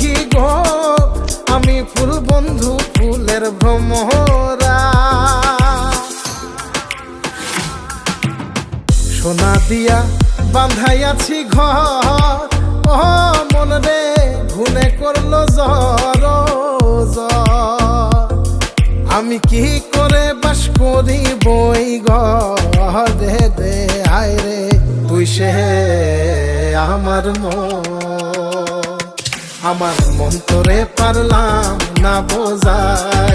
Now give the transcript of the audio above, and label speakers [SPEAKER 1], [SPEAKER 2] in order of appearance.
[SPEAKER 1] কি গো আমি ফুল বন্ধু ফুলের ভ্রমরা। সোনা দিয়া বাঁধাইয়াছি ঘর, ও মন রে ঘুনে করলো জ্বর জ্বর। আমি কি করে বাস করি বই ঘরে দে আয় রে তুই সে আমার মন, আমার মন তোরে পারলাম না বোঝাই।